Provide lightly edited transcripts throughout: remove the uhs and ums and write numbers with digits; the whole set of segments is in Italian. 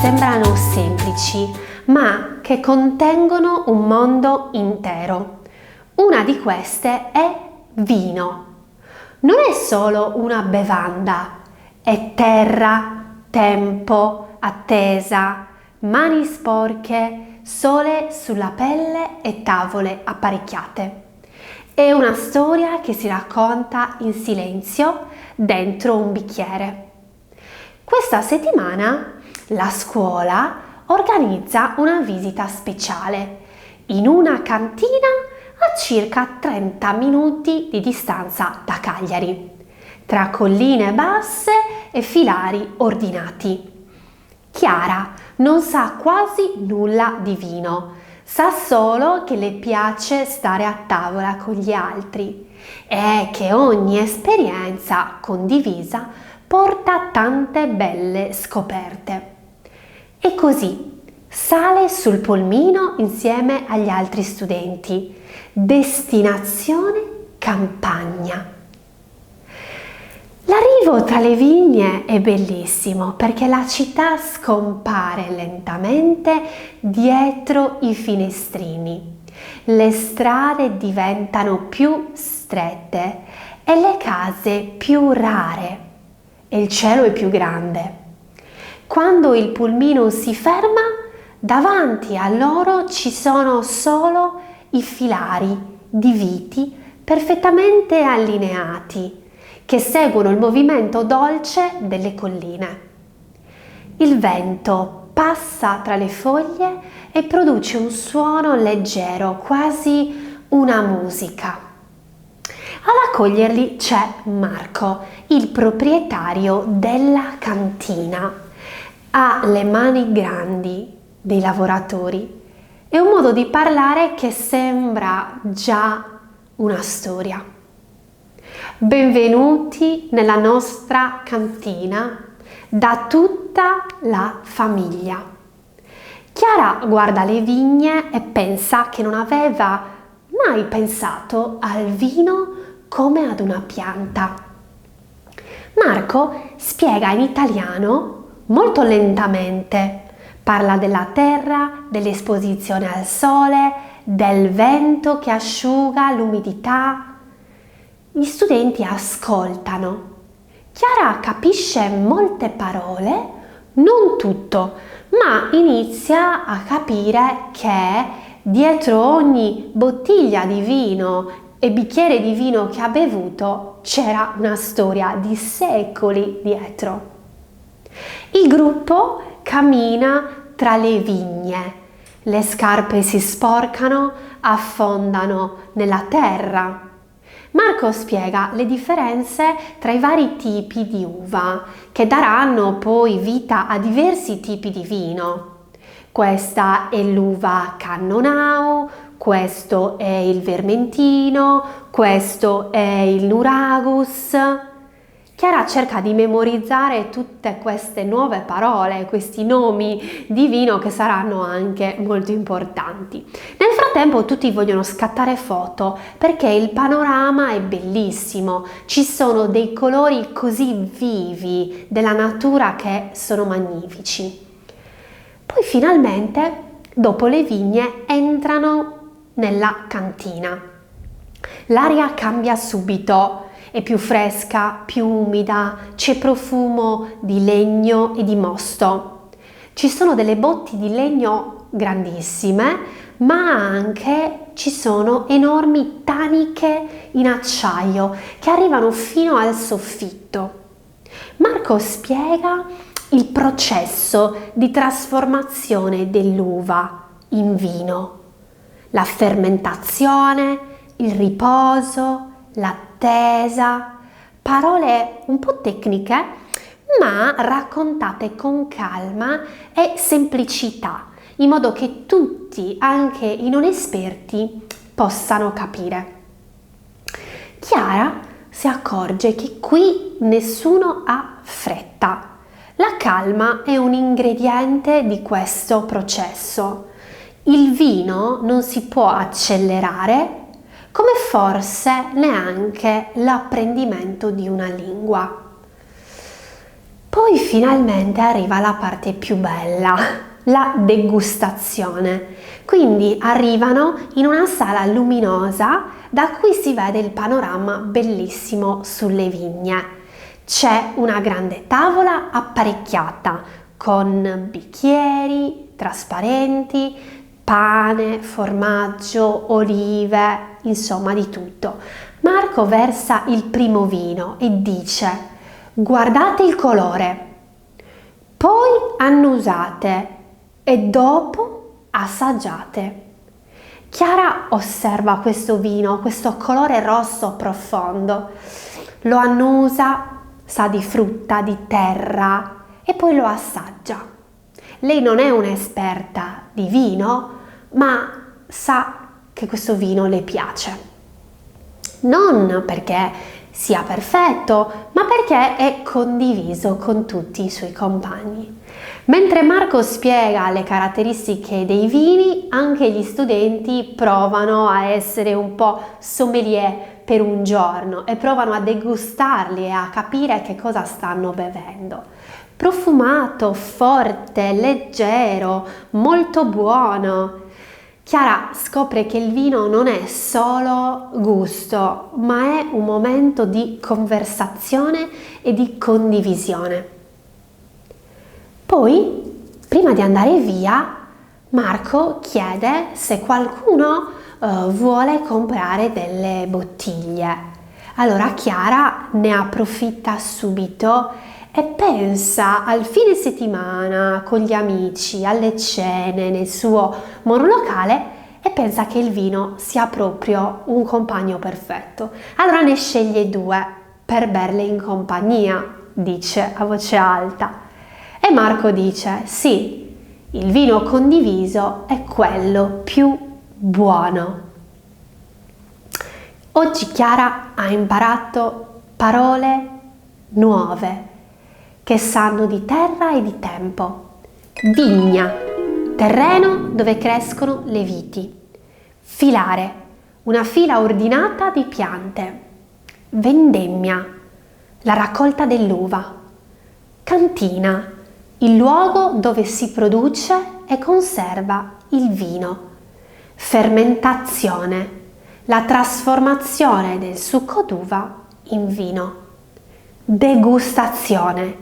sembrano semplici, ma che contengono un mondo intero. Una di queste è vino. Non è solo una bevanda, è terra, tempo, attesa, mani sporche, sole sulla pelle e tavole apparecchiate. È una storia che si racconta in silenzio dentro un bicchiere. Questa settimana la scuola organizza una visita speciale in una cantina a circa 30 minuti di distanza da Cagliari, tra colline basse e filari ordinati. Chiara non sa quasi nulla di vino, sa solo che le piace stare a tavola con gli altri e che ogni esperienza condivisa porta tante belle scoperte. E così sale sul pulmino insieme agli altri studenti. Destinazione campagna. L'arrivo tra le vigne è bellissimo perché la città scompare lentamente dietro i finestrini. Le strade diventano più strette e le case più rare e il cielo è più grande. Quando il pulmino si ferma, davanti a loro ci sono solo i filari di viti perfettamente allineati che seguono il movimento dolce delle colline. Il vento passa tra le foglie e produce un suono leggero, quasi una musica. Ad accoglierli c'è Marco, il proprietario della cantina. Ha le mani grandi dei lavoratori e un modo di parlare che sembra già una storia. Benvenuti nella nostra cantina da tutta la famiglia. Chiara guarda le vigne e pensa che non aveva mai pensato al vino come ad una pianta. Marco spiega in italiano molto lentamente. Parla della terra, dell'esposizione al sole, del vento che asciuga l'umidità. Gli studenti ascoltano. Chiara capisce molte parole, non tutto, ma inizia a capire che dietro ogni bottiglia di vino e bicchiere di vino che ha bevuto c'era una storia di secoli dietro. Il gruppo cammina tra le vigne, le scarpe si sporcano, affondano nella terra. Marco spiega le differenze tra i vari tipi di uva che daranno poi vita a diversi tipi di vino. Questa è l'uva Cannonau, questo è il Vermentino, questo è il Nuragus. Chiara cerca di memorizzare tutte queste nuove parole, questi nomi di vino che saranno anche molto importanti. Nel frattempo tutti vogliono scattare foto perché il panorama è bellissimo, ci sono dei colori così vivi della natura che sono magnifici. Poi finalmente, dopo le vigne, entrano nella cantina. L'aria cambia subito. È più fresca, più umida, c'è profumo di legno e di mosto. Ci sono delle botti di legno grandissime, ma anche ci sono enormi taniche in acciaio che arrivano fino al soffitto. Marco spiega il processo di trasformazione dell'uva in vino, la fermentazione, il riposo, l'attesa, parole un po' tecniche, ma raccontate con calma e semplicità, in modo che tutti, anche i non esperti, possano capire. Chiara si accorge che qui nessuno ha fretta. La calma è un ingrediente di questo processo. Il vino non si può accelerare, come forse neanche l'apprendimento di una lingua. Poi finalmente arriva la parte più bella, la degustazione. Quindi arrivano in una sala luminosa da cui si vede il panorama bellissimo sulle vigne. C'è una grande tavola apparecchiata con bicchieri trasparenti, pane, formaggio, olive, insomma di tutto. Marco versa il primo vino e dice: guardate il colore, poi annusate e dopo assaggiate. Chiara osserva questo vino, questo colore rosso profondo, lo annusa, sa di frutta, di terra e poi lo assaggia. Lei non è un'esperta di vino, ma sa che questo vino le piace. Non perché sia perfetto, ma perché è condiviso con tutti i suoi compagni. Mentre Marco spiega le caratteristiche dei vini, anche gli studenti provano a essere un po' sommelier per un giorno e provano a degustarli e a capire che cosa stanno bevendo. Profumato, forte, leggero, molto buono. Chiara scopre che il vino non è solo gusto, ma è un momento di conversazione e di condivisione. Poi, prima di andare via, Marco chiede se qualcuno vuole comprare delle bottiglie. Allora Chiara ne approfitta subito e pensa al fine settimana con gli amici, alle cene, nel suo monolocale e pensa che il vino sia proprio un compagno perfetto. Allora ne sceglie 2 per berle in compagnia, dice a voce alta. E Marco dice: sì, il vino condiviso è quello più buono. Oggi Chiara ha imparato parole nuove che sanno di terra e di tempo. Vigna, terreno dove crescono le viti. Filare, una fila ordinata di piante. Vendemmia, la raccolta dell'uva. Cantina, il luogo dove si produce e conserva il vino. Fermentazione, la trasformazione del succo d'uva in vino. Degustazione,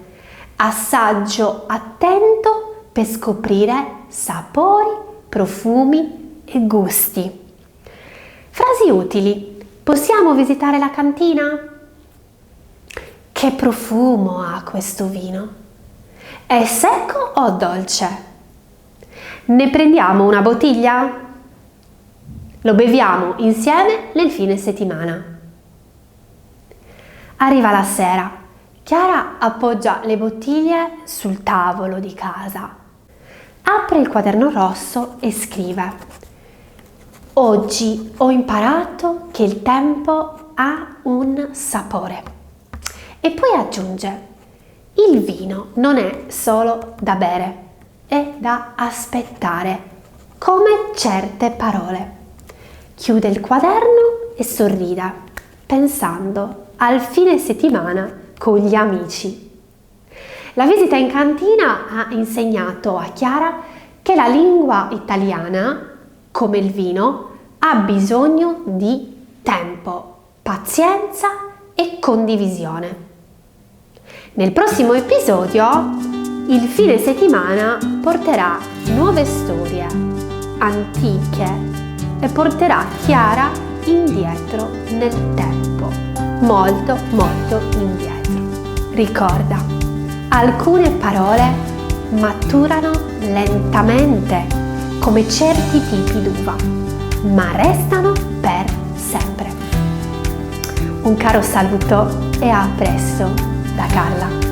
assaggio attento per scoprire sapori, profumi e gusti. Frasi utili. Possiamo visitare la cantina? Che profumo ha questo vino? È secco o dolce? Ne prendiamo una bottiglia? Lo beviamo insieme nel fine settimana. Arriva la sera. Chiara appoggia le bottiglie sul tavolo di casa. Apre il quaderno rosso e scrive: oggi ho imparato che il tempo ha un sapore. E poi aggiunge: il vino non è solo da bere, è da aspettare, come certe parole. Chiude il quaderno e sorride, pensando al fine settimana con gli amici. La visita in cantina ha insegnato a Chiara che la lingua italiana, come il vino, ha bisogno di tempo, pazienza e condivisione. Nel prossimo episodio, il fine settimana porterà nuove storie antiche e porterà Chiara indietro nel tempo, molto indietro. Ricorda, alcune parole maturano lentamente come certi tipi d'uva, ma restano per sempre. Un caro saluto e a presto da Carla.